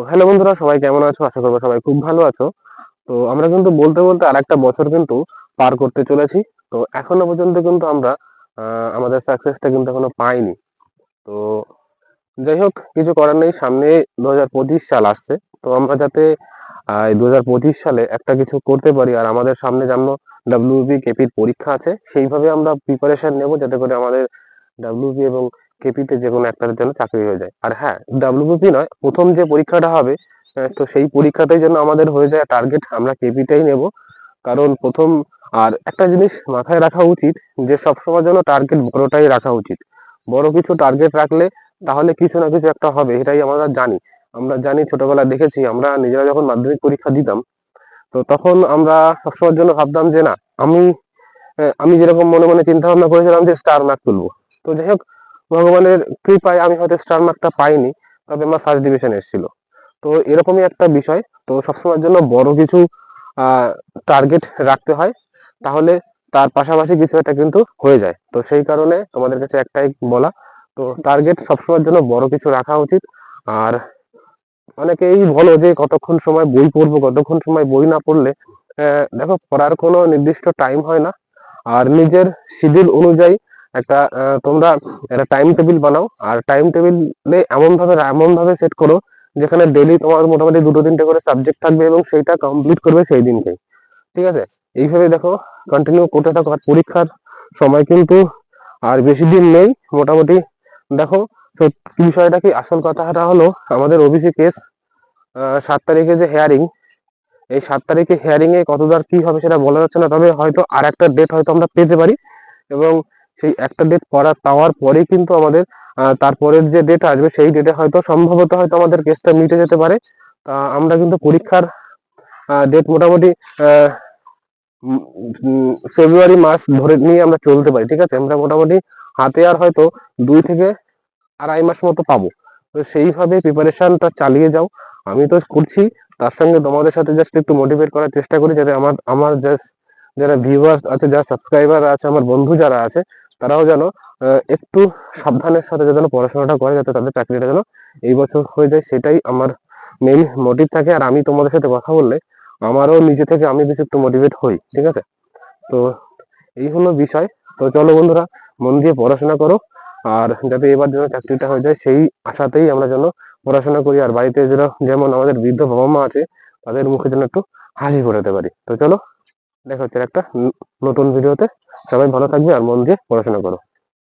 Hello বন্ধুরা, সবাই কেমন আছো? আশা করবো সবাই খুব ভালো আছো। তো আমরা কিন্তু বলতে বলতে আরেকটা বছর কিন্তু পার করতে চলেছি। তো এখনো পর্যন্ত কিন্তু আমরা আমাদের সাকসেসটা কিন্তু এখনো পাইনি। তো যাই হোক, কিছু করার নেই। সামনে 2025 সাল আসছে। তো আমরা যাতে এই 2025 সালে একটা কিছু করতে পারি, আর আমাদের সামনে যেমন ডাব্লিউবি কেপির পরীক্ষা আছে, সেইভাবে আমরা প্রিপারেশন নেব যাতে করে আমাদের ডাব্লিউবি এবং কেপিতে যে কোনো একটার জন্য চাকরি হয়ে যায়। আর হ্যাঁ, ডাব্লিউবিপি নয়, প্রথম যে পরীক্ষাটা হবে, তো সেই পরীক্ষাটাই যেন আমাদের হয়ে যায় টার্গেট, আমরা কেপিটাই নেব। কারণ প্রথম, আর একটা জিনিস মাথায় রাখা উচিত যে সবসময় যেন টার্গেট বড়টাই রাখা উচিত। বড় কিছু টার্গেট রাখলে তাহলে কিছু না কিছু একটা হবে, এটাই আমরা জানি। আমরা জানি, ছোটবেলায় দেখেছি, আমরা নিজেরা যখন মাধ্যমিক পরীক্ষা দিতাম, তো তখন আমরা সবসময়ের জন্য ভাবতাম যে না, আমি আমি যেরকম মনে মনে চিন্তা ভাবনা করেছিলাম যে স্টার মার্ক তুলবো। তো যাই হোক, ভগবানের কৃপায় আমি হয়তো স্টার মার্কটা পাইনি, তবে আমার ফার্স্ট ডিভিশন এসেছিল। তো এরকমই একটা বিষয়। তো সবসময়ের জন্য বড় কিছু টার্গেট রাখতে হয়, তাহলে তার পাশাপাশি কিছু একটা কিন্তু হয়ে যায়। তো সেই কারণে তোমাদের কাছে একটাই বলা, তো টার্গেট সবসময়ের জন্য বড় কিছু রাখা উচিত। আর অনেকেই বলো যে কতক্ষণ সময় বই পড়বো, কতক্ষণ সময় বই না পড়লে, দেখো, পড়ার কোনো নির্দিষ্ট টাইম হয় না। আর নিজের শিডিউল অনুযায়ী একটা তোমরা একটা টাইম টেবিল বানাও, আর টাইম টেবিলে এমন ভাবে সেট করো যেখানে ডেইলি তোমার মোটামুটি দুটো তিনটে করে সাবজেক্ট থাকবে এবং সেইটা কমপ্লিট করবে সেই দিনকে। ঠিক আছে? এইভাবে দেখো, কন্টিনিউ করতে থাকো। আর পরীক্ষার সময় কিন্তু আর বেশি দিন নেই, মোটামুটি। দেখো, তো বিষয়টা কি, আসল কথাটা হলো, আমাদের ওবিসি কেস 7 তারিখে যে হেয়ারিং, এই 7 তারিখে হেয়ারিং এ কতদূর কি হবে সেটা বলা যাচ্ছে না, তবে হয়তো আর একটা ডেট হয়তো আমরা পেতে পারি। এবং সেই একটা ডেট পাওয়ার পরেই কিন্তু আমাদের তারপরের যে ডেট আসবে সেই ডেটে হয়তো সম্ভবত হয়তো আমাদের কেসটা মিটে যেতে পারে। আমরা কিন্তু পরীক্ষার ডেট মোটামুটি আহ, ফেব্রুয়ারি মাস ধরে নিয়ে আমরা চলতে পারি। ঠিক আছে? আমরা মোটামুটি হাতে আর হয়তো 2 থেকে আড়াই মাস মতো পাবো। তো সেইভাবে প্রিপারেশনটা চালিয়ে যাও। আমি তো করছি, তার সঙ্গে তোমাদের সাথে জাস্ট একটু মোটিভেট করার চেষ্টা করি, যাতে আমার আমার জাস্ট যারা ভিউয়ার্স আছে, যারা সাবস্ক্রাইবার আছে, আমার বন্ধু যারা আছে, তারাও যেন একটু সাবধানের সাথে যেন পড়াশোনাটা করে, যাতে তাদের চাকরিটা যেন এই বছর হয়ে যায়, সেটাই আমার মেইন মোটিভ থাকে। আর আমি তোমাদের সাথে কথা বললে আমারও নিজে থেকে আমি বেশি একটু মোটিভেট হই। ঠিক আছে? তো এই হলো বিষয়। তো চলো বন্ধুরা, মন দিয়ে পড়াশোনা করো, আর যাতে এবার যেন চাকরিটা হয়ে যায় সেই আশাতেই আমরা যেন পড়াশোনা করি। আর বাড়িতে যেন, যেমন আমাদের বৃদ্ধ বাবা মা আছে, তাদের মুখে যেন একটু হাসি ফোটাতে পারি। তো চলো, দেখা হচ্ছে একটা নতুন ভিডিওতে। সবাই ভালো থাকবে আর মন দিয়ে পড়াশোনা করো।